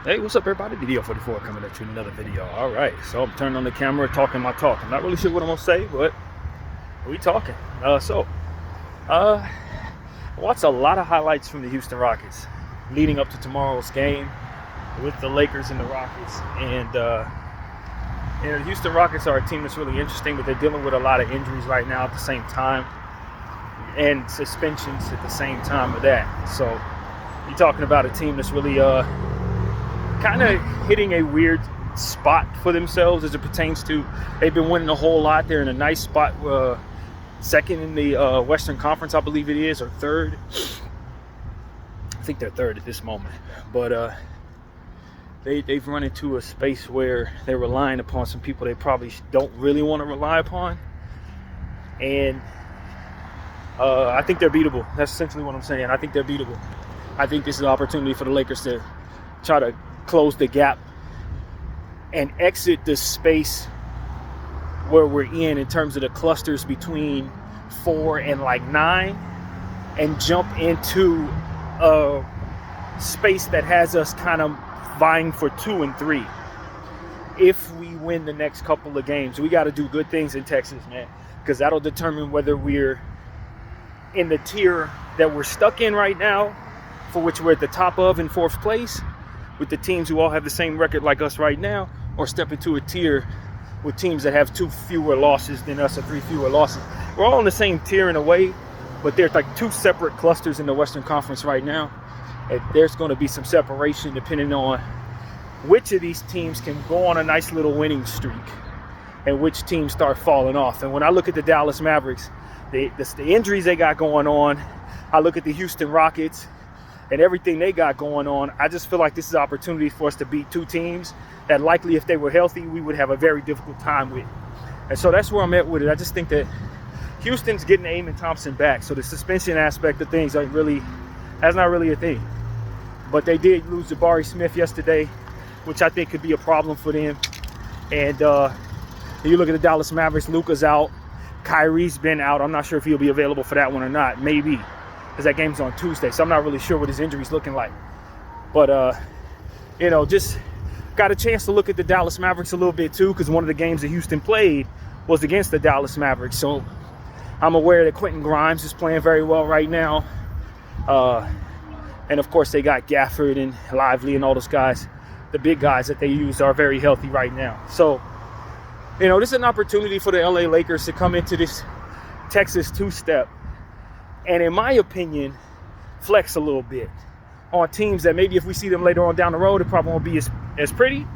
Hey, what's up, everybody? DDO44 coming at you with another video. All right, so I'm turning on the camera, talking my talk. I'm not really sure what I'm gonna say, but we talking. I watched a lot of highlights from the Houston Rockets leading up to tomorrow's game with the Lakers and the Rockets. And the Houston Rockets are a team that's really interesting, but they're dealing with a lot of injuries right now at the same time, and suspensions at the same time of that. So you're talking about a team that's really kind of hitting a weird spot for themselves as it pertains to they've been winning a whole lot. They're in a nice spot, second in the Western Conference, I believe it is, or third. I think they're third at this moment. But they've run into a space where they're relying upon some people they probably don't really want to rely upon. And I think they're beatable. That's essentially what I'm saying. I think they're beatable. I think this is an opportunity for the Lakers to try to close the gap and exit the space where we're in terms of the clusters between 4 and like 9, and jump into a space that has us kind of vying for 2 and 3. If we win the next couple of games, we got to do good things in Texas, man, because that'll determine whether we're in the tier that we're stuck in right now, for which we're at the top of in 4th place, with the teams who all have the same record like us right now, or step into a tier with teams that have 2 fewer losses than us or 3 fewer losses. We're all in the same tier in a way, but there's like 2 separate clusters in the Western Conference right now. And there's going to be some separation depending on which of these teams can go on a nice little winning streak and which teams start falling off. And when I look at the Dallas Mavericks, the injuries they got going on, I look at the Houston Rockets and everything they got going on, I just feel like this is an opportunity for us to beat 2 teams that likely, if they were healthy, we would have a very difficult time with. And so that's where I'm at with it. I just think that Houston's getting Amen Thompson back, so the suspension aspect of things that's not really a thing. But they did lose Jabari Smith yesterday, which I think could be a problem for them. And you look at the Dallas Mavericks, Luka's out, Kyrie's been out. I'm not sure if he'll be available for that one or not. Maybe, because that game's on Tuesday, so I'm not really sure what his injury's looking like. But just got a chance to look at the Dallas Mavericks a little bit too, because one of the games that Houston played was against the Dallas Mavericks. So I'm aware that Quentin Grimes is playing very well right now. And of course they got Gafford and Lively and all those guys. The big guys that they use are very healthy right now. So, this is an opportunity for the LA Lakers to come into this Texas 2-step, and in my opinion, flex a little bit on teams that maybe if we see them later on down the road, it probably won't be as pretty,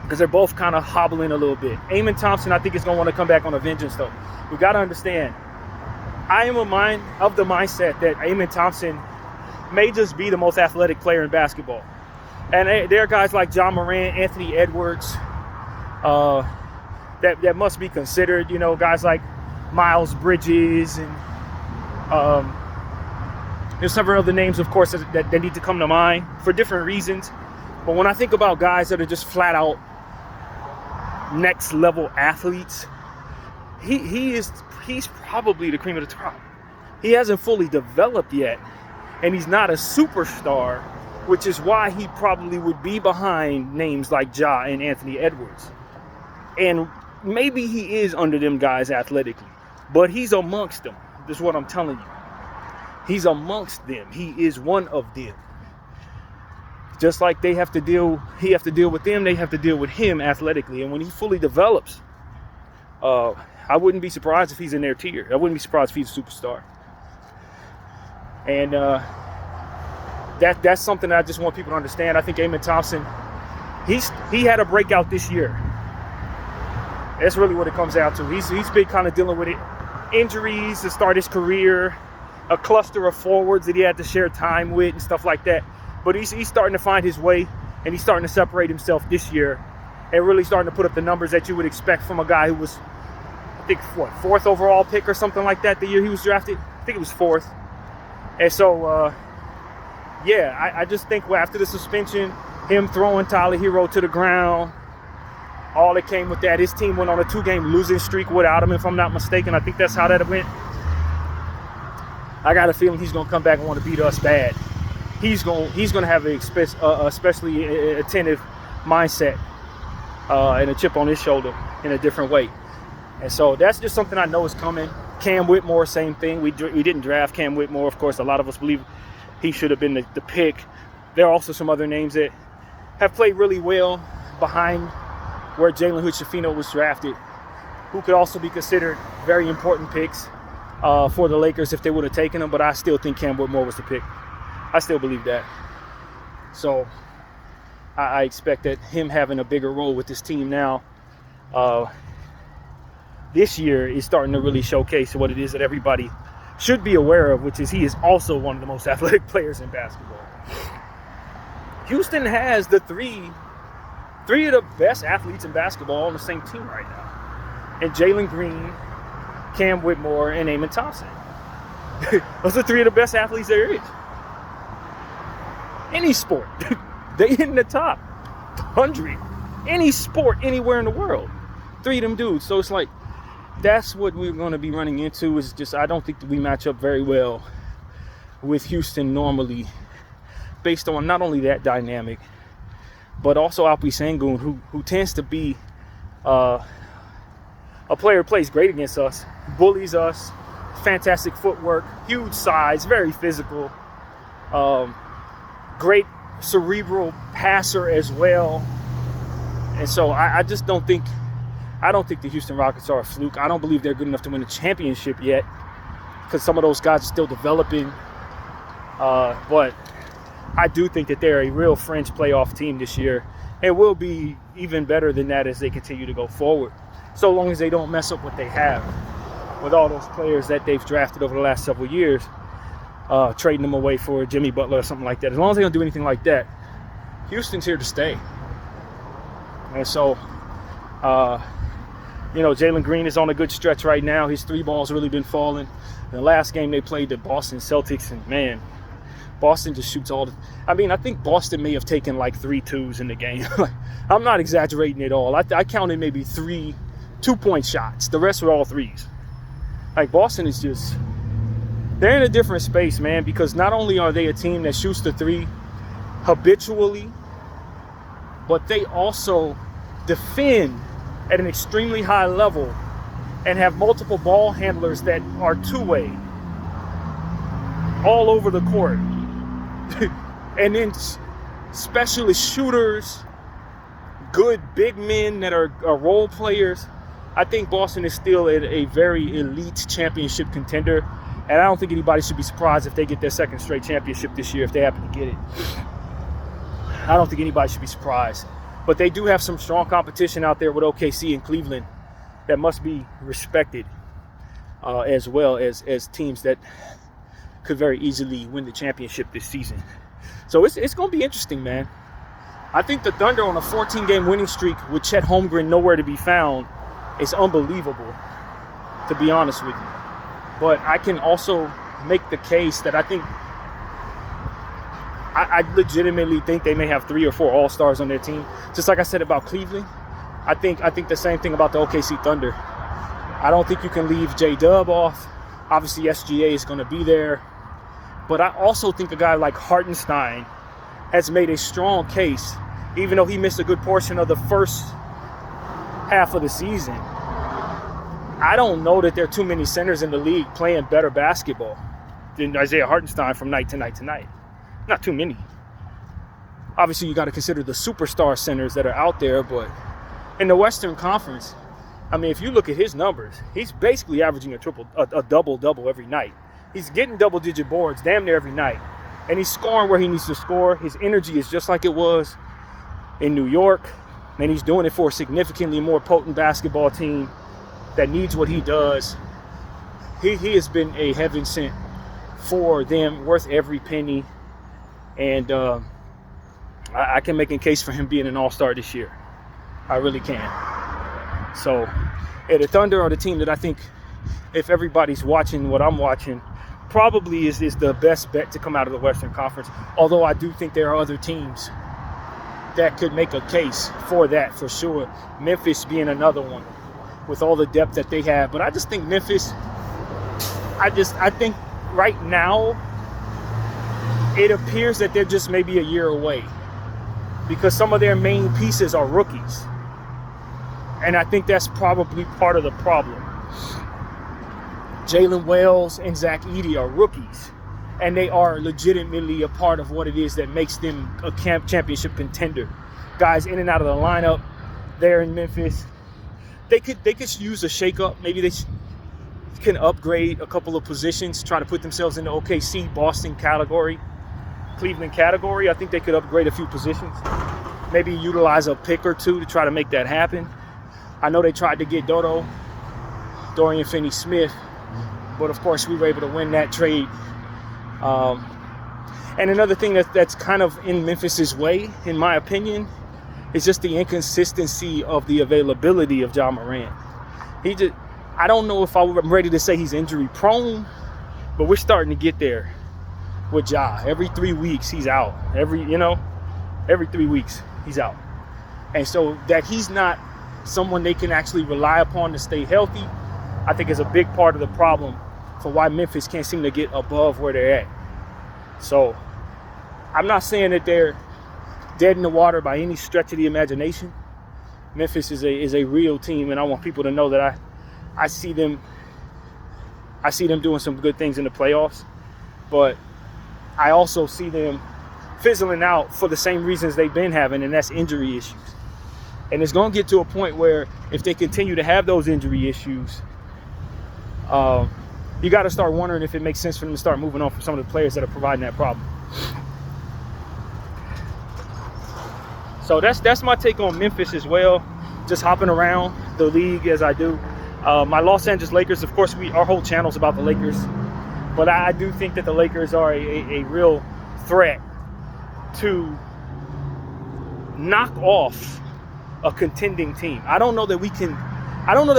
because they're both kind of hobbling a little bit. Amen Thompson, I think, is going to want to come back on a vengeance, though. We got to understand, I am of the mindset that Amen Thompson may just be the most athletic player in basketball. And there are guys like John Morant, Anthony Edwards, that must be considered, guys like Miles Bridges, and there's several other names, of course, that need to come to mind for different reasons. But when I think about guys that are just flat out next level athletes, he's probably the cream of the crop. He hasn't fully developed yet, and he's not a superstar, which is why he probably would be behind names like Ja and Anthony Edwards. And maybe he is under them guys athletically, but he's amongst them. This is what I'm telling you. He's amongst them. He is one of them. Just like he have to deal with them, they have to deal with him athletically. And when he fully develops, I wouldn't be surprised if he's in their tier. I wouldn't be surprised if he's a superstar. And that's something that I just want people to understand. I think Amen Thompson, he had a breakout this year. That's really what it comes down to. He's been kind of dealing with it. Injuries to start his career, a cluster of forwards that he had to share time with and stuff like that. But he's starting to find his way, and he's starting to separate himself this year and really starting to put up the numbers that you would expect from a guy who was, I think, 4th overall pick or something like that the year he was drafted. I think it was 4th. And so, I just think after the suspension, him throwing Tyler Hero to the ground, all that came with that. His team went on a 2-game losing streak without him, if I'm not mistaken. I think that's how that went. I got a feeling he's going to come back and want to beat us bad. he's going to have a especially attentive mindset and a chip on his shoulder in a different way. And so that's just something I know is coming. Cam Whitmore, same thing. We didn't draft Cam Whitmore. Of course, a lot of us believe he should have been the pick. There are also some other names that have played really well behind where Jalen Hood-Schifino was drafted, who could also be considered very important picks for the Lakers if they would have taken him. But I still think Cam Whitmore was the pick. I still believe that. So I expect that him having a bigger role with this team now this year is starting to really showcase what it is that everybody should be aware of, which is he is also one of the most athletic players in basketball. Houston has the three of the best athletes in basketball on the same team right now. And Jalen Green, Cam Whitmore, and Amen Thompson. Those are three of the best athletes there is. Any sport. They in the top 100. Any sport, anywhere in the world. Three of them dudes. So it's like, that's what we're going to be running into. Is just, I don't think that we match up very well with Houston normally, based on not only that dynamic, but also Alpi Sengun, who tends to be a player who plays great against us, bullies us, fantastic footwork, huge size, very physical, great cerebral passer as well. And so I just don't think the Houston Rockets are a fluke. I don't believe they're good enough to win a championship yet, because some of those guys are still developing. But I do think that they're a real fringe playoff team this year, and will be even better than that as they continue to go forward, so long as they don't mess up what they have with all those players that they've drafted over the last several years, trading them away for Jimmy Butler or something like that. As long as they don't do anything like that, Houston's here to stay. And so, Jalen Green is on a good stretch right now. His three ball's really been falling. In the last game they played the Boston Celtics, and man, Boston just shoots all the... I think Boston may have taken like 3 twos in the game. I'm not exaggerating at all. I counted maybe 3 2-point shots. The rest were all threes. Like, Boston is just... They're in a different space, man, because not only are they a team that shoots the three habitually, but they also defend at an extremely high level and have multiple ball handlers that are two-way all over the court. And then specialist shooters, good big men that are role players. I think Boston is still a very elite championship contender, and I don't think anybody should be surprised if they get their second straight championship this year, if they happen to get it. I don't think anybody should be surprised. But they do have some strong competition out there with OKC and Cleveland that must be respected, as well as teams that could very easily win the championship this season. So it's going to be interesting, man. I think the Thunder on a 14-game winning streak with Chet Holmgren nowhere to be found is unbelievable, to be honest with you. But I can also make the case that I legitimately think they may have 3 or 4 All-Stars on their team. Just like I said about Cleveland, I think the same thing about the OKC Thunder. I don't think you can leave J-Dub off. Obviously, SGA is going to be there. But I also think a guy like Hartenstein has made a strong case, even though he missed a good portion of the first half of the season. I don't know that there are too many centers in the league playing better basketball than Isaiah Hartenstein from night to night to night. Not too many. Obviously, you got to consider the superstar centers that are out there, but in the Western Conference, if you look at his numbers, he's basically averaging a double-double every night. He's getting double-digit boards damn near every night, and he's scoring where he needs to score. His energy is just like it was in New York, and he's doing it for a significantly more potent basketball team that needs what he does. He has been a heaven sent for them, worth every penny. And I can make a case for him being an all-star this year. I really can. So, the Thunder are the team that I think, if everybody's watching what I'm watching, probably is the best bet to come out of the Western Conference. Although I do think there are other teams that could make a case for that, for sure. Memphis being another one, with all the depth that they have. But I just think Memphis, I think right now, it appears that they're just maybe a year away because some of their main pieces are rookies. And I think that's probably part of the problem. Jalen Wells and Zach Edey are rookies, and they are legitimately a part of what it is that makes them a championship contender. Guys in and out of the lineup there in Memphis. They could use a shakeup. Maybe they can upgrade a couple of positions, try to put themselves in the OKC, Boston category, Cleveland category. I think they could upgrade a few positions. Maybe utilize a pick or two to try to make that happen. I know they tried to get Dorian Finney-Smith, but of course we were able to win that trade. And another thing that's kind of in Memphis's way, in my opinion, is just the inconsistency of the availability of Ja Morant. I don't know if I'm ready to say he's injury prone, but we're starting to get there with Ja. Every 3 weeks he's out. Every 3 weeks he's out. And so that he's not someone they can actually rely upon to stay healthy, I think is a big part of the problem for why Memphis can't seem to get above where they're at. So I'm not saying that they're dead in the water by any stretch of the imagination. Memphis is a real team, and I want people to know that I see them doing some good things in the playoffs, but I also see them fizzling out for the same reasons they've been having, and that's injury issues. And it's going to get to a point where if they continue to have those injury issues, you got to start wondering if it makes sense for them to start moving on from some of the players that are providing that problem. So that's my take on Memphis as well. Just hopping around the league as I do. My Los Angeles Lakers, of course, our whole channel's about the Lakers. But I do think that the Lakers are a real threat to knock off a contending team. I don't know that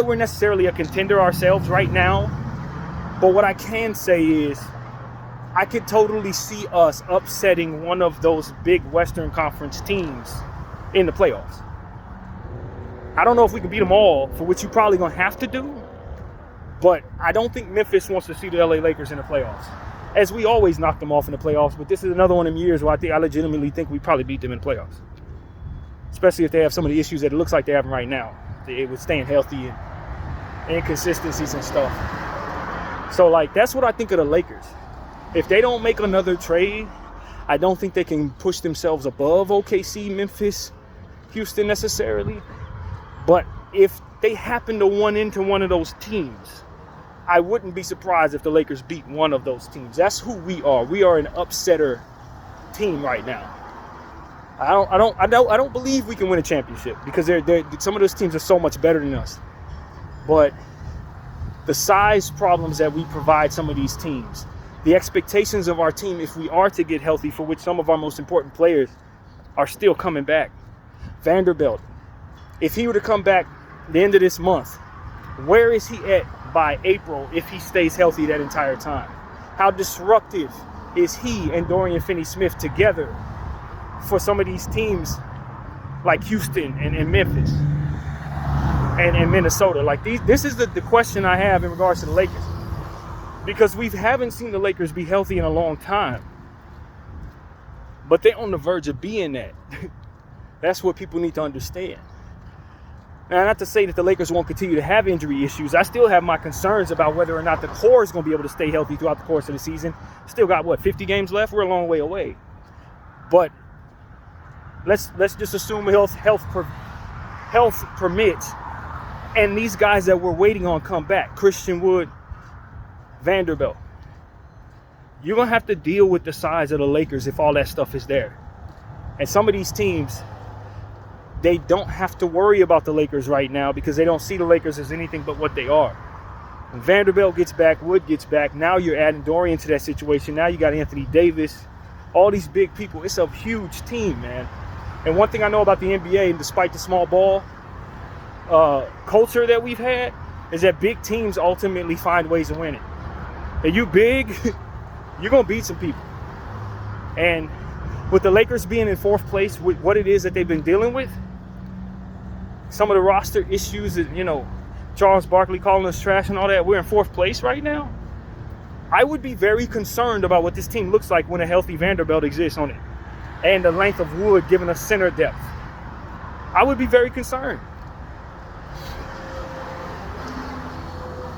we're necessarily a contender ourselves right now. But what I can say is I could totally see us upsetting one of those big Western Conference teams in the playoffs. I don't know if we can beat them all, for which you're probably going to have to do. But I don't think Memphis wants to see the LA Lakers in the playoffs. As we always knock them off in the playoffs, but this is another one of them years where I legitimately think we probably beat them in the playoffs. Especially if they have some of the issues that it looks like they're having right now. With staying healthy and inconsistencies and stuff. So, that's what I think of the Lakers. If they don't make another trade, I don't think they can push themselves above OKC, Memphis, Houston necessarily. But if they happen to run into one of those teams, I wouldn't be surprised if the Lakers beat one of those teams. That's who we are. We are an upsetter team right now. I don't believe we can win a championship because some of those teams are so much better than us. But the size problems that we provide some of these teams, the expectations of our team if we are to get healthy, for which some of our most important players are still coming back. Vanderbilt, if he were to come back the end of this month, where is he at by April if he stays healthy that entire time? How disruptive is he and Dorian Finney-Smith together for some of these teams like Houston and Memphis and Minnesota? This is the question I have in regards to the Lakers. Because we haven't seen the Lakers be healthy in a long time. But they're on the verge of being that. That's what people need to understand. Now, not to say that the Lakers won't continue to have injury issues. I still have my concerns about whether or not the core is going to be able to stay healthy throughout the course of the season. Still got, 50 games left? We're a long way away. But let's just assume health permits. And these guys that we're waiting on come back. Christian Wood, Vanderbilt. You're going to have to deal with the size of the Lakers if all that stuff is there. And some of these teams, they don't have to worry about the Lakers right now because they don't see the Lakers as anything but what they are. When Vanderbilt gets back, Wood gets back. Now you're adding Dorian to that situation. Now you got Anthony Davis. All these big people. It's a huge team, man. And one thing I know about the NBA, and despite the small ball culture that we've had, is that big teams ultimately find ways to win it. And you big, you're going to beat some people. And with the Lakers being in fourth place with what it is that they've been dealing with, some of the roster issues that, Charles Barkley calling us trash and all that, we're in fourth place right now. I would be very concerned about what this team looks like when a healthy Vanderbilt exists on it, and the length of Wood giving us center depth. I would be very concerned.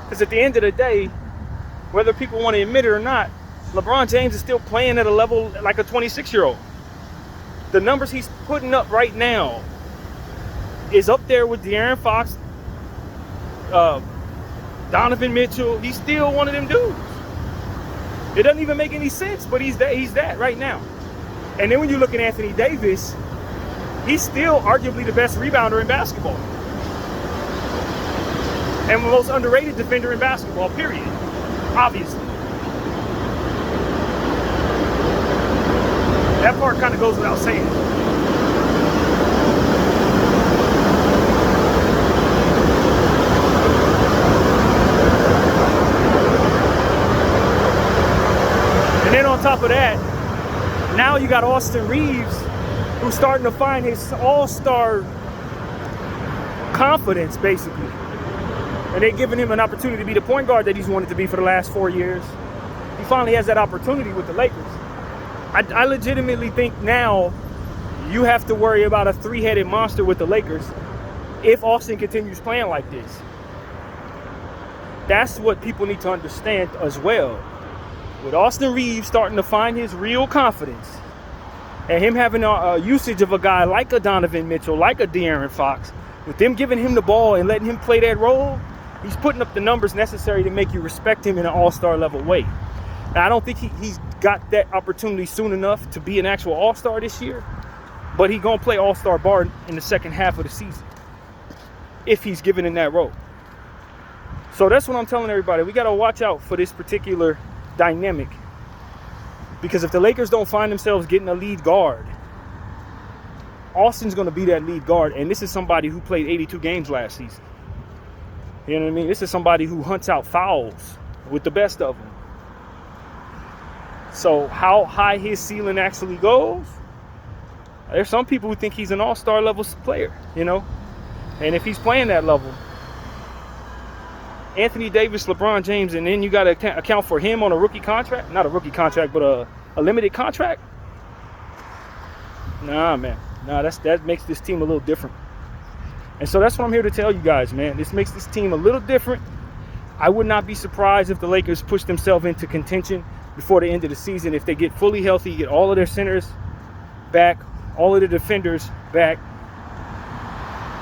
Because at the end of the day, whether people want to admit it or not, LeBron James is still playing at a level like a 26-year-old. The numbers he's putting up right now is up there with De'Aaron Fox, Donovan Mitchell. He's still one of them dudes. It doesn't even make any sense, but he's that right now. And then when you look at Anthony Davis, he's still arguably the best rebounder in basketball. And the most underrated defender in basketball, period. Obviously. That part kind of goes without saying. And then on top of that, now you got Austin Reeves, who's starting to find his all-star confidence, basically. And they're giving him an opportunity to be the point guard that he's wanted to be for the last 4 years. He finally has that opportunity with the Lakers. I legitimately think now you have to worry about a three-headed monster with the Lakers if Austin continues playing like this. That's what people need to understand as well. With Austin Reeves starting to find his real confidence and him having a usage of a guy like a Donovan Mitchell, like a De'Aaron Fox, with them giving him the ball and letting him play that role, he's putting up the numbers necessary to make you respect him in an all-star level way. Now, I don't think he's got that opportunity soon enough to be an actual all-star this year, but he's going to play all-star ball in the second half of the season if he's given in that role. So that's what I'm telling everybody. We got to watch out for this particular dynamic, because if the Lakers don't find themselves getting a lead guard, Austin's going to be that lead guard, and this is somebody who played 82 games last season. You know what I mean? This is somebody who hunts out fouls with the best of them. So how high his ceiling actually goes, there's some people who think he's an all-star level player, you know? And if he's playing that level, Anthony Davis, LeBron James, and then you got to account for him on a rookie contract. Not a rookie contract, but a limited contract. Nah, man. Nah, that makes this team a little different. And so that's what I'm here to tell you guys, man. This makes this team a little different. I would not be surprised if the Lakers push themselves into contention before the end of the season. If they get fully healthy, get all of their centers back, all of the defenders back,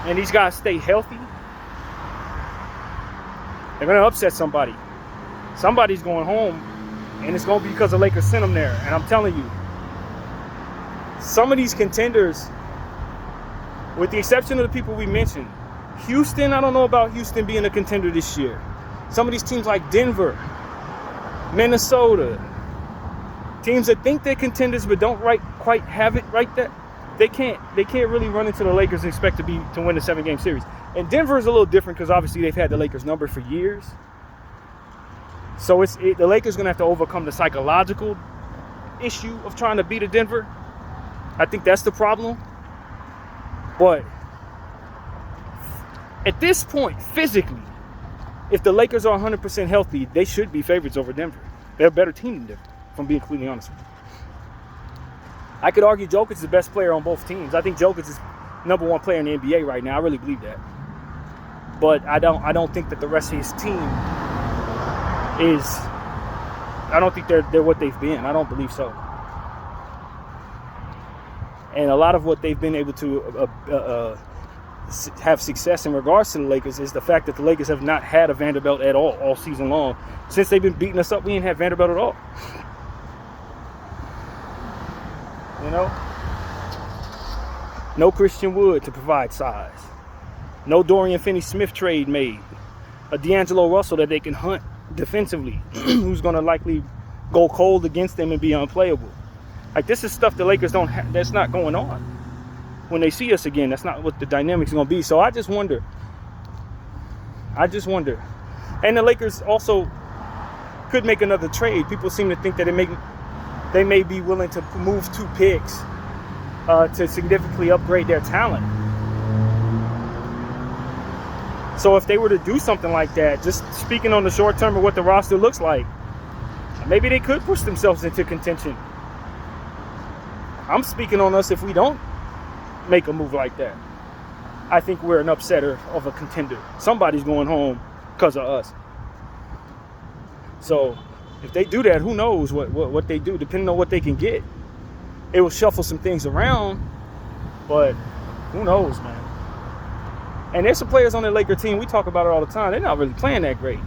and these guys stay healthy, they're going to upset somebody. Somebody's going home, and it's going to be because the Lakers sent them there. And I'm telling you, some of these contenders, with the exception of the people we mentioned, Houston, I don't know about Houston being a contender this year. Some of these teams like Denver, Minnesota, teams that think they're contenders but don't quite have it right there, they can't really run into the Lakers and expect to win the 7-game series. And Denver is a little different because obviously they've had the Lakers number for years. So the Lakers going to have to overcome the psychological issue of trying to beat a Denver. I think that's the problem. But at this point, physically, if the Lakers are 100% healthy, they should be favorites over Denver. They're a better team than Denver, if I'm being completely honest with you. I could argue Jokic is the best player on both teams. I think Jokic is number one player in the NBA right now. I really believe that. But I don't think that the rest of his team is, I don't think they're what they've been. I don't believe so. And a lot of what they've been able to have success in regards to the Lakers is the fact that the Lakers have not had a Vanderbilt at all season long. Since they've been beating us up, we ain't had Vanderbilt at all. You know? No Christian Wood to provide size. No Dorian Finney-Smith trade made. A D'Angelo Russell that they can hunt defensively, who's going to likely go cold against them and be unplayable. Like, this is stuff the Lakers don't have. That's not going on. When they see us again, that's not what the dynamics are going to be. So I just wonder. And the Lakers also could make another trade. People seem to think that they may be willing to move 2 picks to significantly upgrade their talent. So if they were to do something like that, just speaking on the short term of what the roster looks like, Maybe they could push themselves into contention. I'm speaking on us if we don't make a move like that. I think we're an upsetter of a contender. Somebody's going home because of us. So if they do that, who knows what they do, depending on what they can get. It will shuffle some things around, but who knows, man. And there's some players on the Laker team, we talk about it all the time, they're not really playing that great.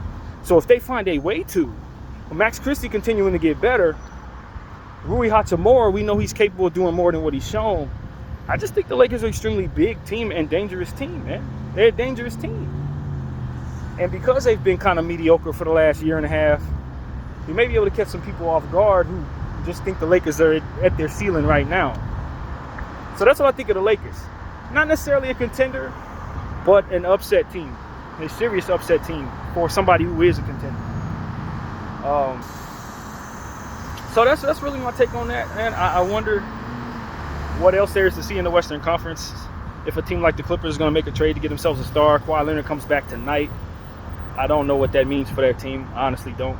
So if they find a way to, Max Christie continuing to get better, Rui Hachimura, we know he's capable of doing more than what he's shown. I just think the Lakers are an extremely big team and dangerous team, man. They're a dangerous team. And because they've been kind of mediocre for the last year and a half, you may be able to catch some people off guard who just think the Lakers are at their ceiling right now. So that's what I think of the Lakers. Not necessarily a contender, but an upset team. A serious upset team for somebody who is a contender. So that's really my take on that, man. I wonder what else there is to see in the Western Conference. If a team like the Clippers is going to make a trade to get themselves a star, Kawhi Leonard comes back tonight. I don't know what that means for their team. I honestly don't.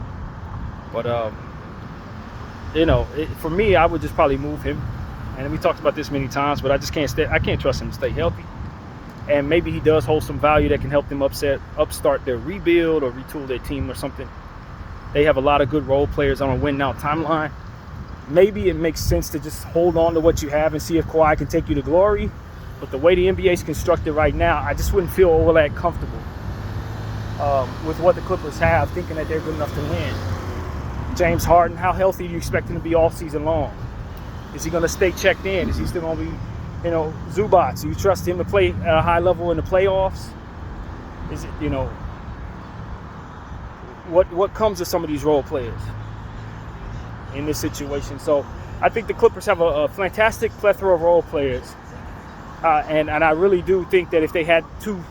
But, for me, I would just probably move him. And we talked about this many times, but I just I can't trust him to stay healthy. And maybe he does hold some value that can help them upstart their rebuild or retool their team or something. They have a lot of good role players on a win-now timeline. Maybe it makes sense to just hold on to what you have and see if Kawhi can take you to glory. But the way the NBA is constructed right now, I just wouldn't feel all that comfortable with what the Clippers have, thinking that they're good enough to win. James Harden, how healthy do you expect him to be all season long? Is he going to stay checked in? Is he still going to be, Zubac? Do you trust him to play at a high level in the playoffs? Is it, what comes with some of these role players in this situation? So I think the Clippers have a fantastic plethora of role players. And I really do think that if they had two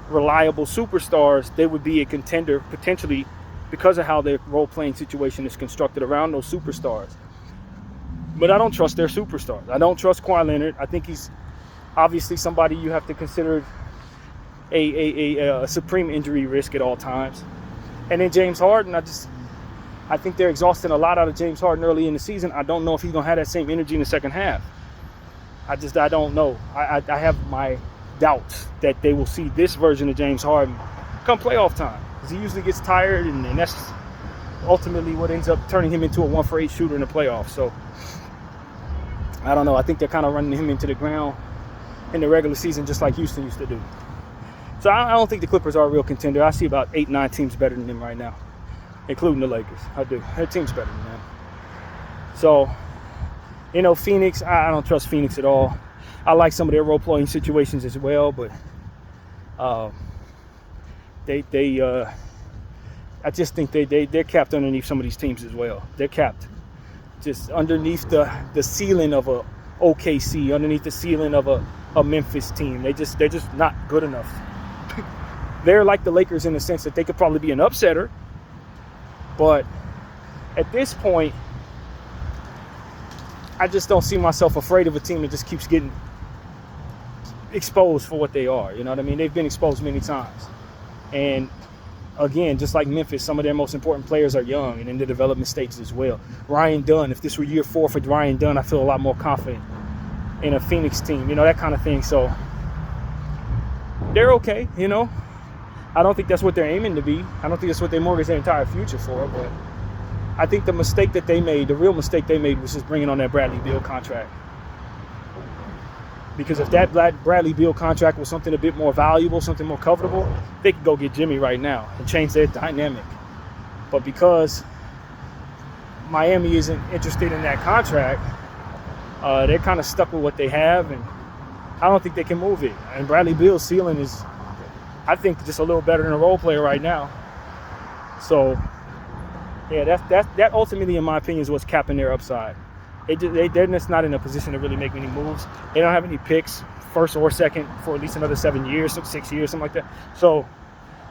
reliable superstars, they would be a contender potentially because of how their role-playing situation is constructed around those superstars. But I don't trust their superstars. I don't trust Kawhi Leonard. I think he's obviously somebody you have to consider a supreme injury risk at all times. And then James Harden, I think they're exhausting a lot out of James Harden early in the season. I don't know if he's going to have that same energy in the second half. I don't know. I have my doubts that they will see this version of James Harden come playoff time. Because he usually gets tired, and that's ultimately what ends up turning him into a 1-for-8 shooter in the playoffs. So, I don't know. I think they're kind of running him into the ground in the regular season just like Houston used to do. So, I don't think the Clippers are a real contender. I see about 8-9 teams better than them right now, including the Lakers. I do. Their team's better than them. So, Phoenix, I don't trust Phoenix at all. I like some of their role-playing situations as well, but I just think they're capped underneath some of these teams as well. They're capped just underneath the ceiling of a OKC, underneath the ceiling of a Memphis team. They're just not good enough. They're like the Lakers in the sense that they could probably be an upsetter, but at this point, I just don't see myself afraid of a team that just keeps getting exposed for what they are. You know what I mean? They've been exposed many times. And again, just like Memphis, some of their most important players are young and in the development stages as well. Ryan Dunn, if this were year 4 for Ryan Dunn, I feel a lot more confident in a Phoenix team, that kind of thing. So they're okay, I don't think that's what they're aiming to be. I don't think that's what they mortgaged their entire future for, but I think the mistake that they made, the real mistake they made, was just bringing on that Bradley Beal contract. Because if that Bradley Beal contract was something a bit more valuable, something more comfortable, they could go get Jimmy right now and change their dynamic. But because Miami isn't interested in that contract, they're kind of stuck with what they have, and I don't think they can move it. And Bradley Beal's ceiling is, I think, just a little better than a role player right now. So, yeah, that ultimately, in my opinion, is what's capping their upside. They're just not in a position to really make any moves. They don't have any picks, first or second, for at least another 7 years, 6 years, something like that. So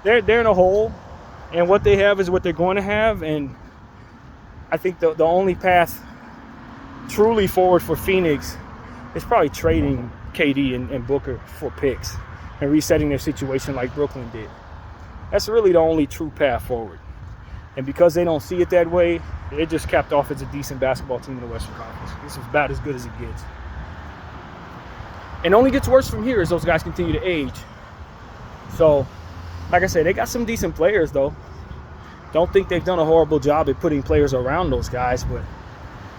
they're in a hole, and what they have is what they're going to have. And I think the only path truly forward for Phoenix is probably trading KD and Booker for picks and resetting their situation like Brooklyn did. That's really the only true path forward. And because they don't see it that way, it just capped off as a decent basketball team in the Western Conference. This is about as good as it gets. And it only gets worse from here as those guys continue to age. So, like I said, they got some decent players, though. Don't think they've done a horrible job at putting players around those guys, but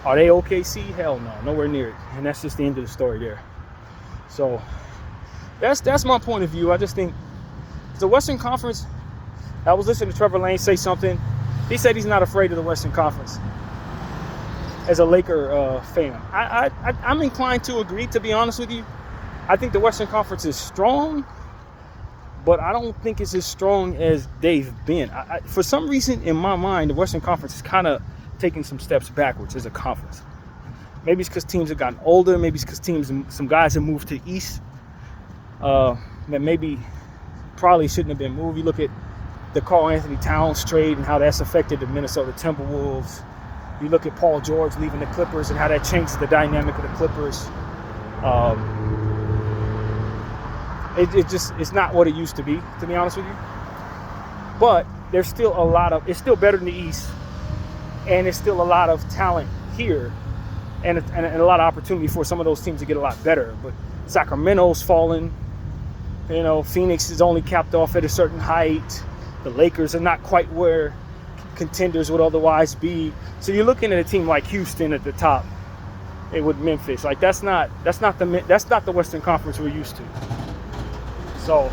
are they OKC? Hell no, nowhere near it. And that's just the end of the story there. So, that's my point of view. I just think the Western Conference, I was listening to Trevor Lane say something. He said he's not afraid of the Western Conference as a Laker fan. I'm inclined to agree, to be honest with you. I think the Western Conference is strong, but I don't think it's as strong as they've been. For some reason, in my mind, the Western Conference is kind of taking some steps backwards as a conference. Maybe it's because teams have gotten older. Maybe it's because some guys have moved to East that maybe probably shouldn't have been moved. You look at the Karl Anthony Towns trade and how that's affected the Minnesota Timberwolves. You look at Paul George leaving the Clippers and how that changes the dynamic of the Clippers. It's not what it used to be honest with you. But there's still it's still better than the East, and there's still a lot of talent here, and a lot of opportunity for some of those teams to get a lot better. But Sacramento's fallen. You know, Phoenix is only capped off at a certain height. The Lakers are not quite where contenders would otherwise be. So you're looking at a team like Houston at the top, and with Memphis. Like that's not the Western Conference we're used to. So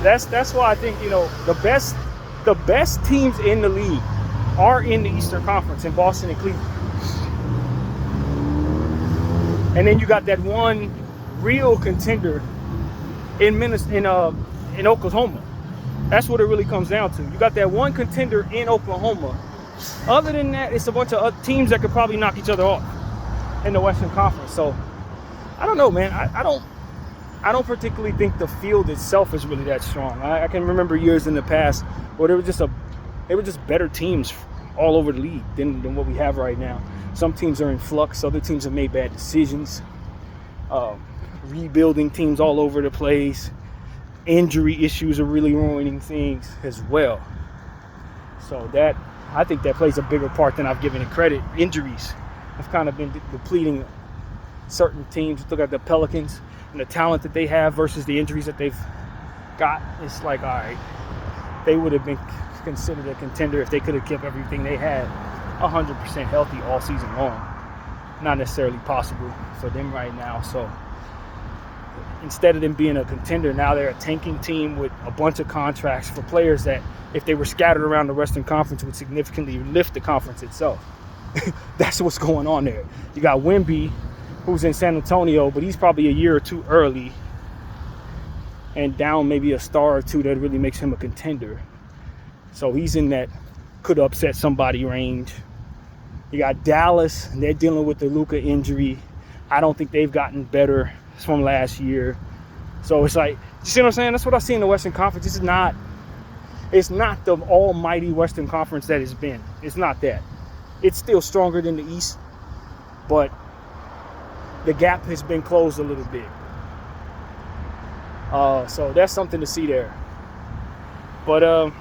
that's why I think, you know, the best teams in the league are in the Eastern Conference in Boston and Cleveland. And then you got that one real contender in Oklahoma. That's what it really comes down to. You got that one contender in Oklahoma. Other than that, it's a bunch of other teams that could probably knock each other off in the Western Conference. So I don't know, man. I don't particularly think the field itself is really that strong. I can remember years in the past where they were just better teams all over the league than what we have right now. Some teams are in flux. Other teams have made bad decisions. Rebuilding teams all over the place. Injury issues are really ruining things as well. So I think that plays a bigger part than I've given it credit. Injuries have kind of been depleting certain teams. Look at the Pelicans and the talent that they have versus the injuries that they've got. It's like, all right, they would have been considered a contender if they could have kept everything they had 100% healthy all season long. Not necessarily possible for them right now. So instead of them being a contender, now they're a tanking team with a bunch of contracts for players that, if they were scattered around the Western Conference, would significantly lift the conference itself. That's what's going on there. You got Wemby, who's in San Antonio, but he's probably a year or two early and down maybe a star or two that really makes him a contender. So he's in that could upset somebody range. You got Dallas, and they're dealing with the Luka injury. I don't think they've gotten better from last year. So it's like, you see what I'm saying? That's what I see in the Western Conference. It's not the almighty Western Conference that it's been. It's not that. It's still stronger than the East, but the gap has been closed a little bit. So that's something to see there. But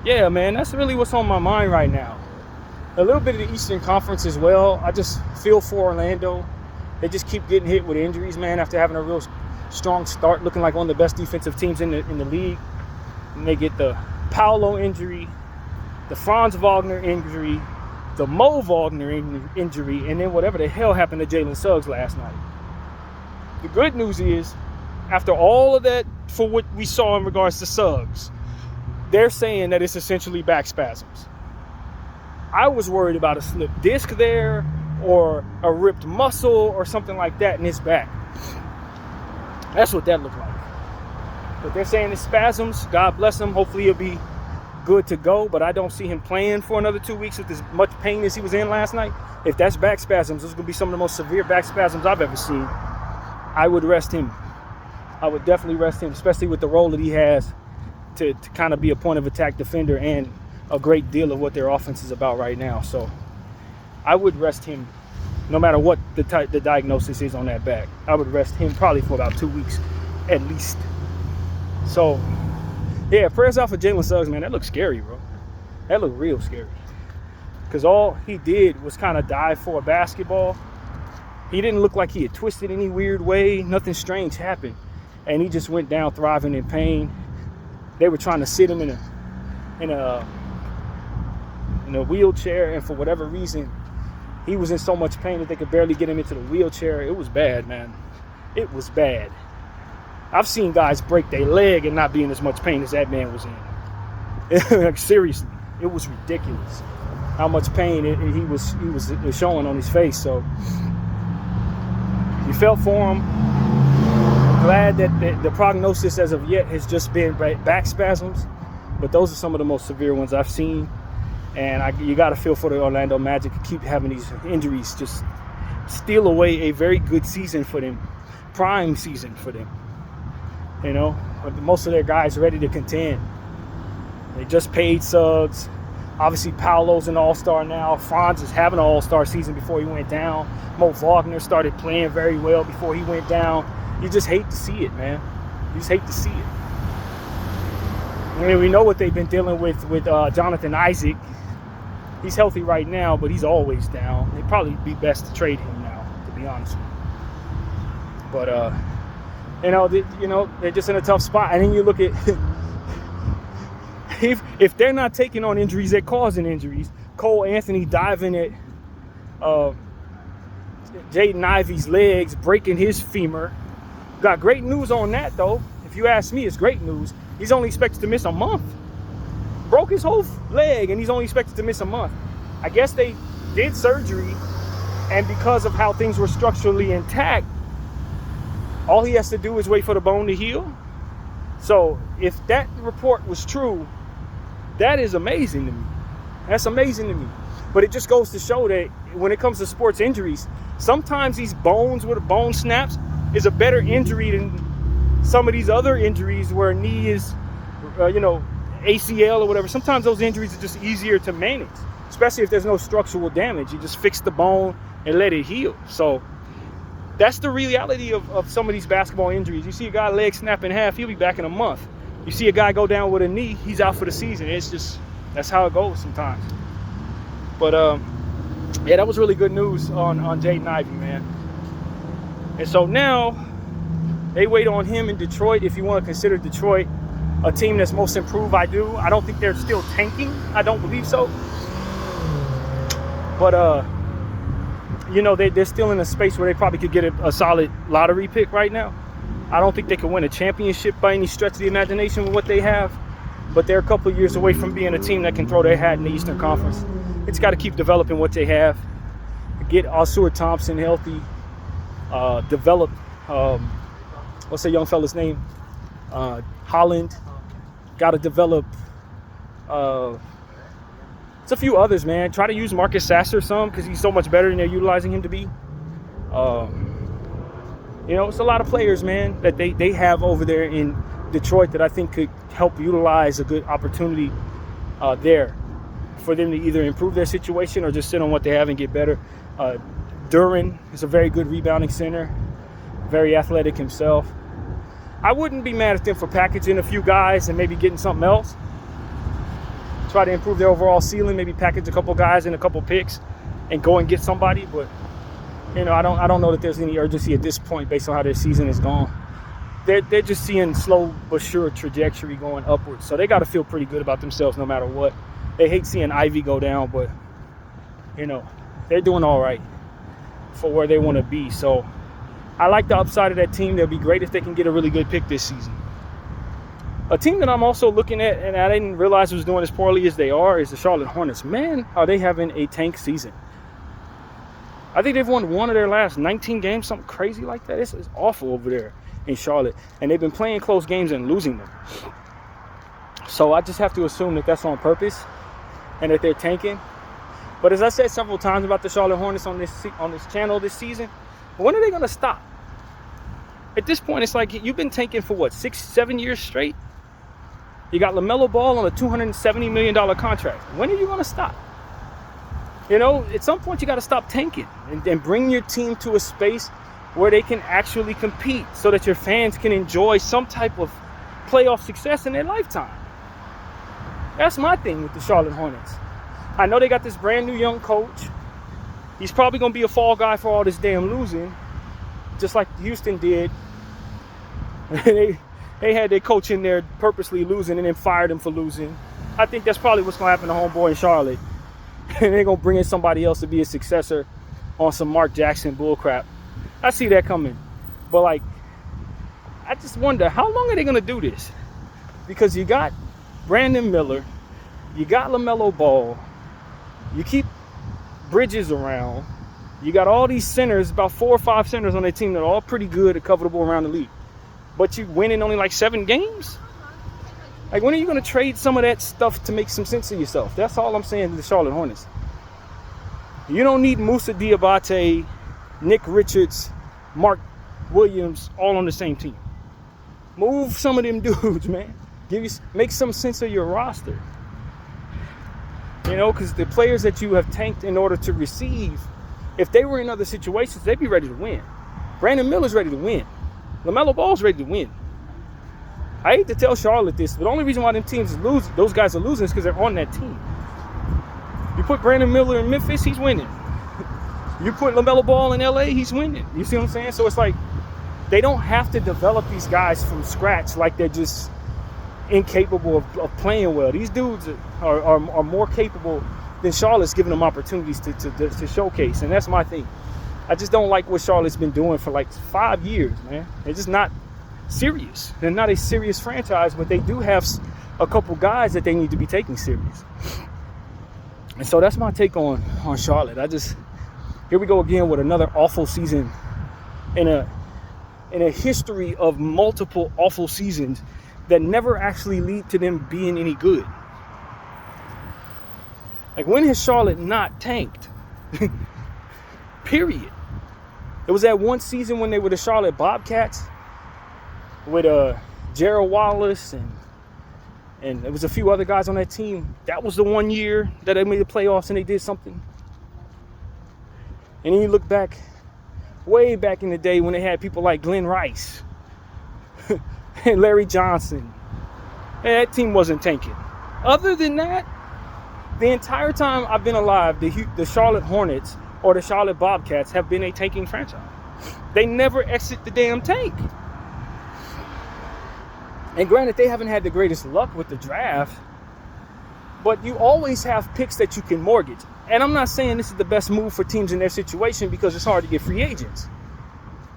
yeah, man, that's really what's on my mind right now. A little bit of the Eastern Conference as well. I just feel for Orlando. They just keep getting hit with injuries, man, after having a real strong start, looking like one of the best defensive teams in the league. And they get the Paolo injury, the Franz Wagner injury, the Mo Wagner injury, and then whatever the hell happened to Jalen Suggs last night. The good news is, after all of that, for what we saw in regards to Suggs, they're saying that it's essentially back spasms. I was worried about a slipped disc there or a ripped muscle or something like that in his back. That's what that looked like. But they're saying it's spasms. God bless him. Hopefully he'll be good to go. But I don't see him playing for another 2 weeks with as much pain as he was in last night. If that's back spasms, those are going to be some of the most severe back spasms I've ever seen. I would rest him. I would definitely rest him, especially with the role that he has to kind of be a point of attack defender and a great deal of what their offense is about right now. So I would rest him no matter what the diagnosis is on that back. I would rest him probably for about 2 weeks at least. So, yeah, prayers out for Jalen Suggs, man. That looks scary, bro. That looked real scary. Because all he did was kind of dive for a basketball. He didn't look like he had twisted any weird way. Nothing strange happened. And he just went down thriving in pain. They were trying to sit him in a wheelchair, and for whatever reason, he was in so much pain that they could barely get him into the wheelchair. It was bad, man. It was bad. I've seen guys break their leg and not be in as much pain as that man was in. Like, seriously, it was ridiculous how much pain he was showing on his face. So you felt for him. I'm glad that the prognosis as of yet has just been back spasms, but those are some of the most severe ones I've seen. And you got to feel for the Orlando Magic to keep having these injuries just steal away a very good season for them, prime season for them. You know, most of their guys ready to contend. They just paid Suggs. Obviously, Paolo's an all-star now. Franz is having an all-star season before he went down. Mo Wagner started playing very well before he went down. You just hate to see it, man. You just hate to see it. I mean, we know what they've been dealing with Jonathan Isaac. He's healthy right now, but he's always down. It'd probably be best to trade him now, to be honest with you. But they're just in a tough spot. And then you look at if they're not taking on injuries, they're causing injuries. Cole Anthony diving at Jaden Ivey's legs, breaking his femur. Got great news on that, though. If you ask me, it's great news. He's only expected to miss a month. Broke his whole leg, and he's only expected to miss a month. I guess they did surgery, and because of how things were structurally intact, all he has to do is wait for the bone to heal. So if that report was true, that is amazing to me. That's amazing to me. But it just goes to show that when it comes to sports injuries, sometimes these bones where the bone snaps is a better injury than some of these other injuries where a knee is, ACL or whatever. Sometimes those injuries are just easier to manage, especially if there's no structural damage. You just fix the bone and let it heal. So that's the reality of some of these basketball injuries. You see a guy leg snap in half, he'll be back in a month. You see a guy go down with a knee, he's out for the season. It's just, that's how it goes sometimes. But yeah, that was really good news on Jaden Ivey, man. And so now they wait on him in Detroit. If you want to consider Detroit a team that's most improved, I do. I don't think they're still tanking. I don't believe so. But they're still in a space where they probably could get a solid lottery pick right now. I don't think they can win a championship by any stretch of the imagination with what they have, but they're a couple of years away from being a team that can throw their hat in the Eastern Conference. It's got to keep developing what they have. Get Osur Thompson healthy. Develop, what's that young fella's name? Holland. Got to develop. It's a few others, man. Try to use Marcus Sasser some because he's so much better than they're utilizing him to be. It's a lot of players, man, that they have over there in Detroit that I think could help utilize a good opportunity there for them to either improve their situation or just sit on what they have and get better. Duran is a very good rebounding center, very athletic himself. I wouldn't be mad at them for packaging a few guys and maybe getting something else. Try to improve their overall ceiling, maybe package a couple guys and a couple picks and go and get somebody. But, I don't know that there's any urgency at this point based on how their season is gone. They're just seeing slow but sure trajectory going upwards. So they got to feel pretty good about themselves no matter what. They hate seeing Ivy go down, but, they're doing all right for where they want to be. So I like the upside of that team. They'll be great if they can get a really good pick this season. A team that I'm also looking at, and I didn't realize was doing as poorly as they are, is the Charlotte Hornets. Man, are they having a tank season. I think they've won one of their last 19 games, something crazy like that. It's awful over there in Charlotte. And they've been playing close games and losing them. So I just have to assume that that's on purpose and that they're tanking. But as I said several times about the Charlotte Hornets on this channel this season, when are they going to stop? At this point, it's like you've been tanking for what, 6-7 years straight? You got LaMelo Ball on a $270 million contract. When are you going to stop? At some point you got to stop tanking and bring your team to a space where they can actually compete so that your fans can enjoy some type of playoff success in their lifetime. That's my thing with the Charlotte Hornets. I know they got this brand new young coach. He's probably going to be a fall guy for all this damn losing, just like Houston did. they had their coach in there purposely losing and then fired him for losing. I think that's probably what's going to happen to homeboy in Charlotte. And they're going to bring in somebody else to be a successor on some Mark Jackson bullcrap. I see that coming. But, like, I just wonder, how long are they going to do this? Because you got Brandon Miller, you got LaMelo Ball, you keep Bridges around, you got all these centers, about 4 or 5 centers on their team that are all pretty good and comfortable around the league. But you win in only like 7 games? Like, when are you going to trade some of that stuff to make some sense of yourself? That's all I'm saying to the Charlotte Hornets. You don't need Moussa Diabate, Nick Richards, Mark Williams all on the same team. Move some of them dudes, man. Make some sense of your roster. You know, because the players that you have tanked in order to receive, if they were in other situations, they'd be ready to win. Brandon Miller's ready to win. LaMelo Ball's ready to win. I hate to tell Charlotte this, but the only reason why them teams lose, those guys are losing, is because they're on that team. You put Brandon Miller in Memphis, he's winning. You put LaMelo Ball in LA, he's winning. You see what I'm saying? So it's like, they don't have to develop these guys from scratch like they're just incapable of playing well. These dudes are more capable than Charlotte's giving them opportunities to showcase. And that's my thing. I just don't like what Charlotte's been doing for like 5 years, man. They're just not serious. They're not a serious franchise, but they do have a couple guys that they need to be taking serious. And so that's my take on Charlotte. Here we go again with another awful season in a history of multiple awful seasons that never actually lead to them being any good. Like, when has Charlotte not tanked? Period. It was that one season when they were the Charlotte Bobcats with Gerald Wallace and there was a few other guys on that team. That was the one year that they made the playoffs and they did something. And then you look back, way back in the day when they had people like Glenn Rice and Larry Johnson. And that team wasn't tanking. Other than that, the entire time I've been alive, the Charlotte Hornets or the Charlotte Bobcats have been a tanking franchise. They never exit the damn tank. And granted, they haven't had the greatest luck with the draft, but you always have picks that you can mortgage. And I'm not saying this is the best move for teams in their situation because it's hard to get free agents.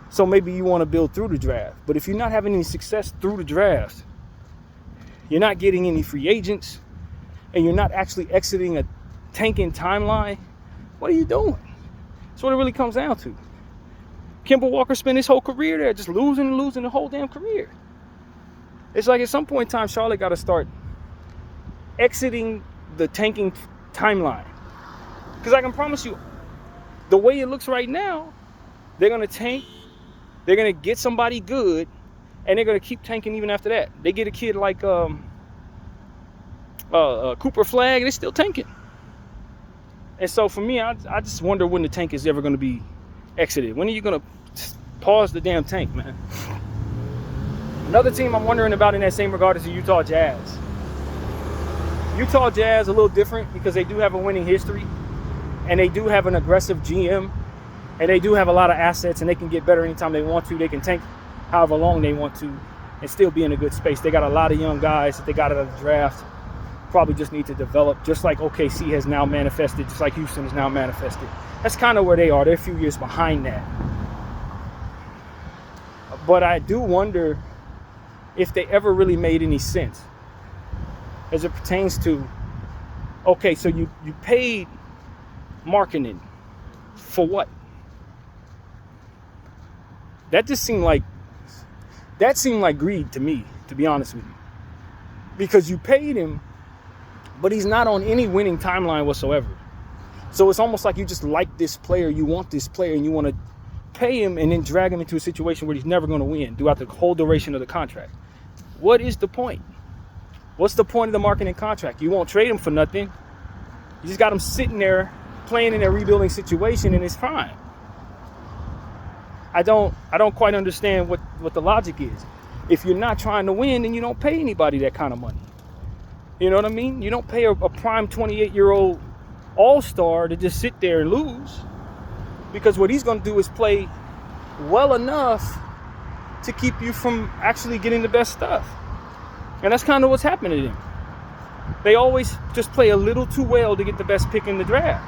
So maybe you want to build through the draft. But if you're not having any success through the draft, you're not getting any free agents, and you're not actually exiting a tanking timeline, what are you doing? That's what it really comes down to. Kemba Walker spent his whole career there just losing and losing the whole damn career. It's like at some point in time, Charlotte got to start exiting the tanking timeline. Because I can promise you, the way it looks right now, they're going to tank, they're going to get somebody good, and they're going to keep tanking even after that. They get a kid like Cooper Flagg, they're still tanking. And so for me, I just wonder when the tank is ever going to be exited. When are you going to pause the damn tank, man? Another team I'm wondering about in that same regard is the Utah Jazz. Utah Jazz a little different because they do have a winning history, and they do have an aggressive GM, and they do have a lot of assets, and they can get better anytime they want to. They can tank however long they want to and still be in a good space. They got a lot of young guys that they got out of the draft. Probably just need to develop, just like OKC has now manifested, just like Houston has now manifested. That's kind of where they are. They're a few years behind that. But I do wonder if they ever really made any sense as it pertains to, okay, so you paid Markkanen for what? That seemed like greed to me, to be honest with you. Because you paid him, but he's not on any winning timeline whatsoever. So it's almost like you just like this player, you want this player, and you want to pay him and then drag him into a situation where he's never going to win throughout the whole duration of the contract. What is the point? What's the point of the Markkanen contract? You won't trade him for nothing. You just got him sitting there playing in a rebuilding situation, and it's fine. I don't quite understand what the logic is. If you're not trying to win, then you don't pay anybody that kind of money. You know what I mean? You don't pay a prime 28-year-old all-star to just sit there and lose, because what he's going to do is play well enough to keep you from actually getting the best stuff. And that's kind of what's happening to them. They always just play a little too well to get the best pick in the draft.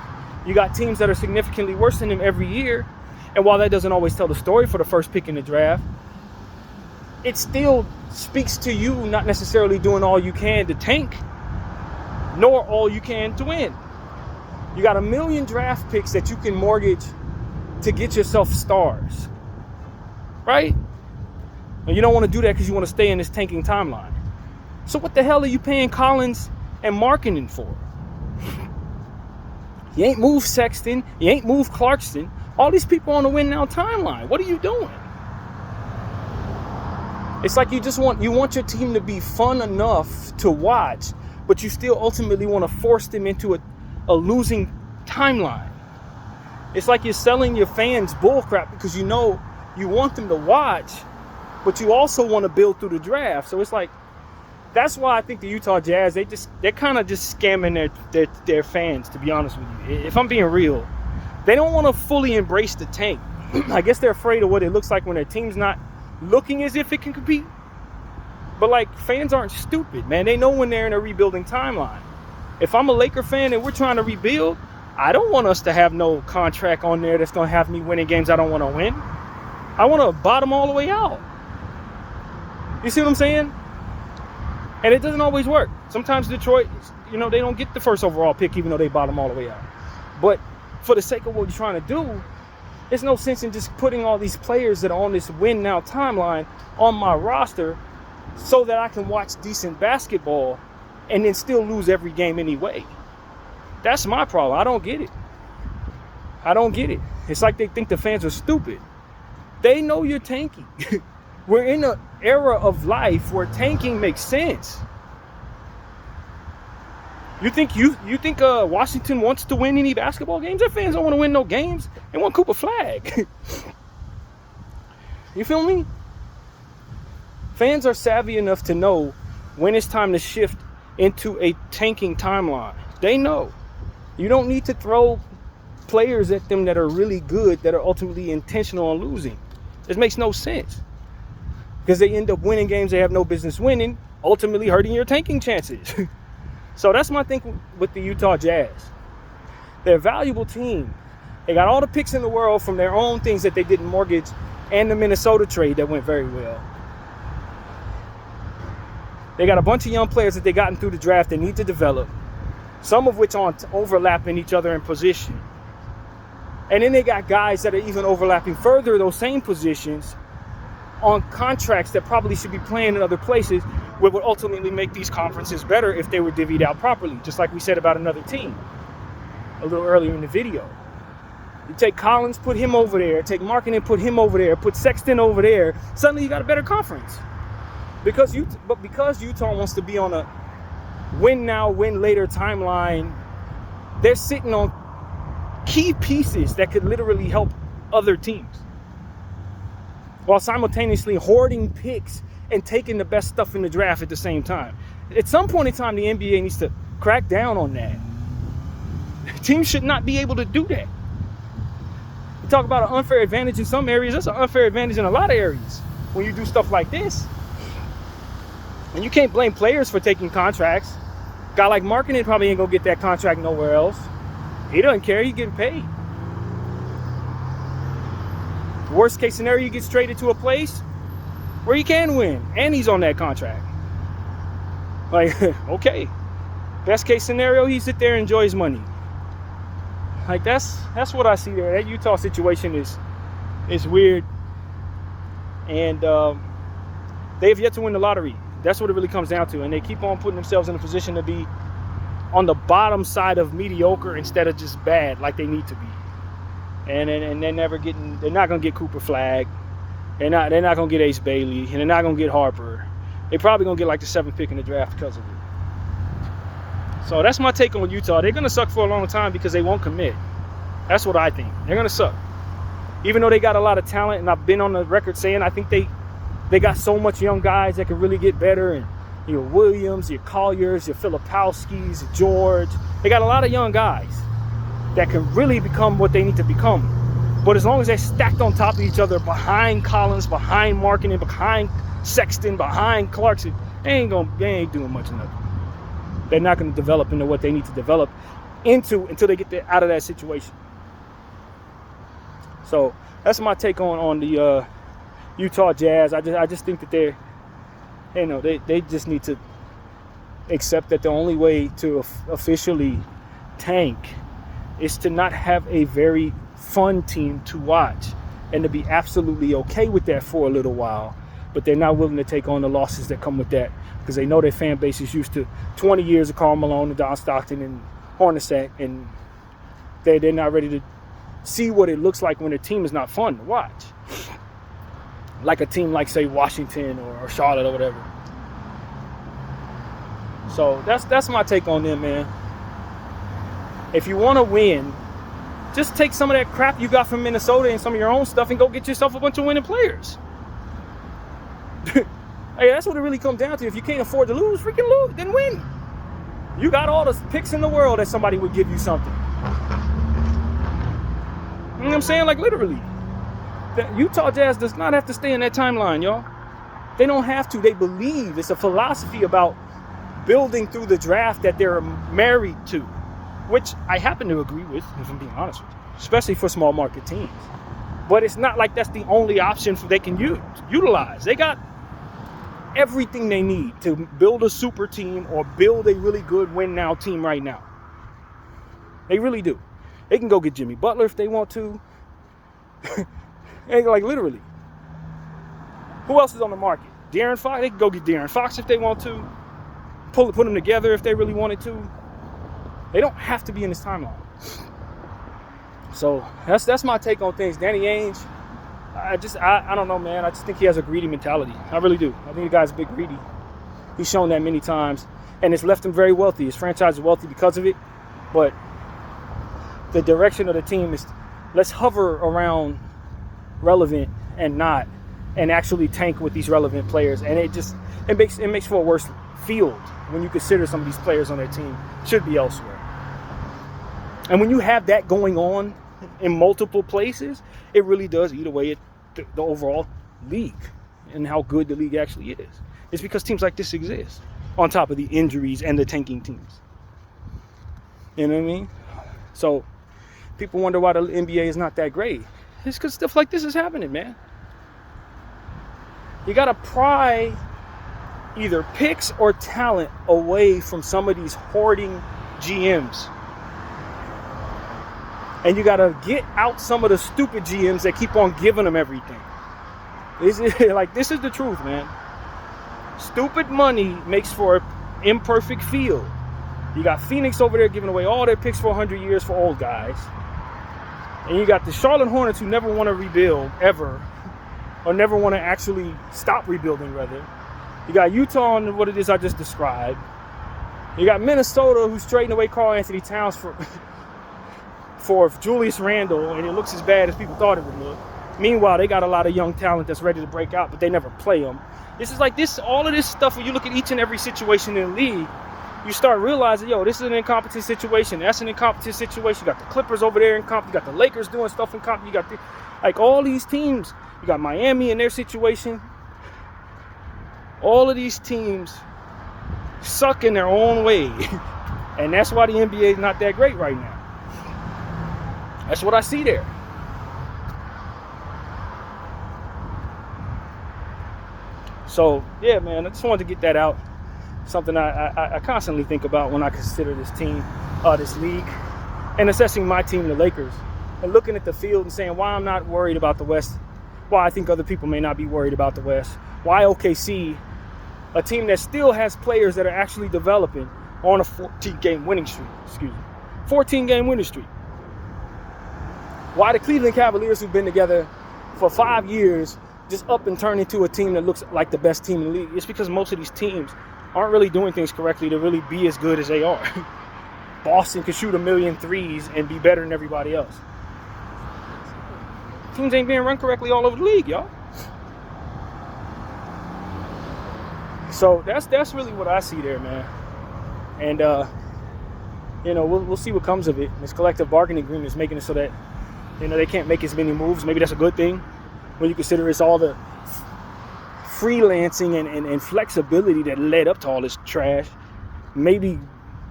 You got teams that are significantly worse than them every year. And while that doesn't always tell the story for the first pick in the draft, it still speaks to you not necessarily doing all you can to tank, nor all you can to win. You got 1 million draft picks that you can mortgage to get yourself stars, right? And you don't want to do that because you want to stay in this tanking timeline. So what the hell are you paying Collins and Markkanen for? You ain't moved Sexton. You ain't moved Clarkson. All these people on the win now timeline. What are you doing? It's like you want your team to be fun enough to watch, but you still ultimately want to force them into a losing timeline. It's like you're selling your fans bullcrap because you know you want them to watch, but you also want to build through the draft. So it's like, that's why I think the Utah Jazz, they're kind of just scamming their fans, to be honest with you. If I'm being real, they don't want to fully embrace the tank. I guess they're afraid of what it looks like when their team's not looking as if it can compete. But like, fans aren't stupid, man. They know when they're in a rebuilding timeline. If I'm a Laker fan and we're trying to rebuild, I don't want us to have no contract on there that's going to have me winning games I don't want to win. I want to bottom all the way out. You see what I'm saying? And it doesn't always work. Sometimes Detroit, they don't get the first overall pick even though they bottom all the way out. But for the sake of what you're trying to do, there's no sense in just putting all these players that are on this win now timeline on my roster so that I can watch decent basketball and then still lose every game anyway. That's my problem. I don't get it. I don't get it. It's like they think the fans are stupid. They know you're tanking. We're in an era of life where tanking makes sense. You think Washington wants to win any basketball games? Their fans don't want to win no games. They want Cooper Flag. You feel me? Fans are savvy enough to know when it's time to shift into a tanking timeline. They know. You don't need to throw players at them that are really good, that are ultimately intentional on losing. This makes no sense. Because they end up winning games they have no business winning, ultimately hurting your tanking chances. So that's my thing with the Utah Jazz. They're a valuable team. They got all the picks in the world from their own things that they didn't mortgage, and the Minnesota trade that went very well. They got a bunch of young players that they gotten through the draft they need to develop, some of which aren't overlapping each other in position. And then they got guys that are even overlapping further those same positions on contracts that probably should be playing in other places, which would ultimately make these conferences better if they were divvied out properly, just like we said about another team a little earlier in the video. You take Collins, put him over there, take Markkanen, put him over there, put Sexton over there, suddenly you got a better conference. Because Utah wants to be on a win now, win later timeline, they're sitting on key pieces that could literally help other teams, while simultaneously hoarding picks and taking the best stuff in the draft at the same time. At some point in time, the NBA needs to crack down on that. Teams should not be able to do that. You talk about an unfair advantage in some areas. That's an unfair advantage in a lot of areas when you do stuff like this. And you can't blame players for taking contracts. A guy like Markkanen probably ain't gonna get that contract nowhere else. He doesn't care. He's getting paid. Worst case scenario, he gets traded to a place where he can win, and he's on that contract. Like, okay. Best case scenario, he sit there and enjoy his money. Like, that's what I see there. That Utah situation is weird, and they have yet to win the lottery. That's what it really comes down to, and they keep on putting themselves in a position to be on the bottom side of mediocre instead of just bad, like they need to be. And they're not gonna get Cooper Flag. They're not gonna get Ace Bailey, and they're not gonna get Harper. They're probably gonna get like the 7th pick in the draft because of it. So that's my take on Utah. They're gonna suck for a long time because they won't commit. That's what I think. They're gonna suck. Even though they got a lot of talent, and I've been on the record saying I think they got so much young guys that could really get better, and your Williams, your Colliers, your Filipowskis, your George. They got a lot of young guys that can really become what they need to become. But as long as they're stacked on top of each other, behind Collins, behind Markkanen, behind Sexton, behind Clarkson, they ain't doing much of nothing. They're not going to develop into what they need to develop into until they get out of that situation. So that's my take on the Utah Jazz. I just think that they just need to accept that the only way to officially tank is to not have a very fun team to watch, and to be absolutely okay with that for a little while. But they're not willing to take on the losses that come with that, because they know their fan base is used to 20 years of Karl Malone and Don Stockton and Hornacek, and they're not ready to see what it looks like when a team is not fun to watch. Like a team like, say, Washington or Charlotte or whatever. So that's my take on them, man. If you want to win, just take some of that crap you got from Minnesota and some of your own stuff and go get yourself a bunch of winning players. Hey, that's what it really comes down to. If you can't afford to lose, freaking lose, then win. You got all the picks in the world that somebody would give you something. You know what I'm saying? Like, literally. The Utah Jazz does not have to stay in that timeline, y'all. They don't have to. They believe. It's a philosophy about building through the draft that they're married to, which I happen to agree with, if I'm being honest with you, especially for small market teams. But it's not like that's the only option they can utilize. They got everything they need to build a super team or build a really good win now team right now. They really do. They can go get Jimmy Butler if they want to. Like, literally. Who else is on the market? De'Aaron Fox. They can go get De'Aaron Fox if they want to. Put them together if they really wanted to. They don't have to be in this timeline. So that's my take on things. Danny Ainge, I don't know, man. I just think he has a greedy mentality. I really do. I think the guy's a bit greedy. He's shown that many times, and it's left him very wealthy. His franchise is wealthy because of it, but the direction of the team is, let's hover around relevant and actually tank with these relevant players, and it makes for a worse field when you consider some of these players on their team should be elsewhere. And when you have that going on in multiple places, it really does eat away at the overall league and how good the league actually is. It's because teams like this exist on top of the injuries and the tanking teams. You know what I mean? So people wonder why the NBA is not that great. It's because stuff like this is happening, man. You got to pry either picks or talent away from some of these hoarding GMs. And you got to get out some of the stupid GMs that keep on giving them everything. This is the truth, man. Stupid money makes for an imperfect field. You got Phoenix over there giving away all their picks for 100 years for old guys. And you got the Charlotte Hornets who never want to rebuild, ever. Or never want to actually stop rebuilding, rather. You got Utah on what it is I just described. You got Minnesota who's trading away Karl Anthony Towns for Julius Randle, and it looks as bad as people thought it would look. Meanwhile, they got a lot of young talent that's ready to break out, but they never play them. This is like this, all of this stuff, when you look at each and every situation in the league, you start realizing, this is an incompetent situation. That's an incompetent situation. You got the Clippers over there incompetent. You got the Lakers doing stuff incompetent. You got all these teams. You got Miami in their situation. All of these teams suck in their own way. And that's why the NBA is not that great right now. That's what I see there. So, yeah, man, I just wanted to get that out. Something I constantly think about when I consider this team, this league, and assessing my team, the Lakers, and looking at the field and saying why I'm not worried about the West, why I think other people may not be worried about the West, why OKC, a team that still has players that are actually developing, on a 14-game winning streak. 14-game winning streak. Why the Cleveland Cavaliers, who've been together for 5 years, just up and turn into a team that looks like the best team in the league? It's because most of these teams aren't really doing things correctly to really be as good as they are. Boston could shoot 1,000,000 threes and be better than everybody else. Teams ain't being run correctly all over the league, y'all. So that's really what I see there, man. And you know, we'll see what comes of it. This collective bargaining agreement is making it so that, you know, they can't make as many moves. Maybe that's a good thing when you consider it's all the freelancing and flexibility that led up to all this trash. Maybe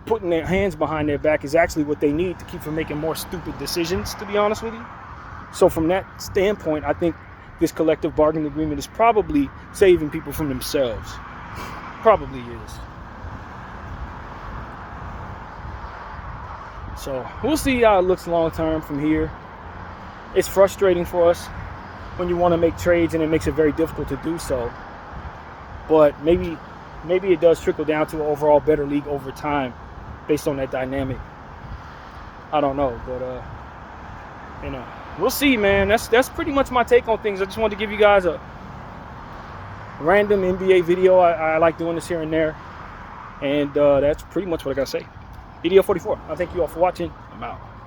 putting their hands behind their back is actually what they need to keep from making more stupid decisions, to be honest with you. So from that standpoint, I think this collective bargaining agreement is probably saving people from themselves. Probably is. So we'll see how it looks long term from here. It's frustrating for us when you want to make trades and it makes it very difficult to do so. But maybe it does trickle down to an overall better league over time based on that dynamic. I don't know, but you know, we'll see, man. That's pretty much my take on things. I just wanted to give you guys a random NBA video. I like doing this here and there. And that's pretty much what I gotta say. Video 44. I thank you all for watching. I'm out.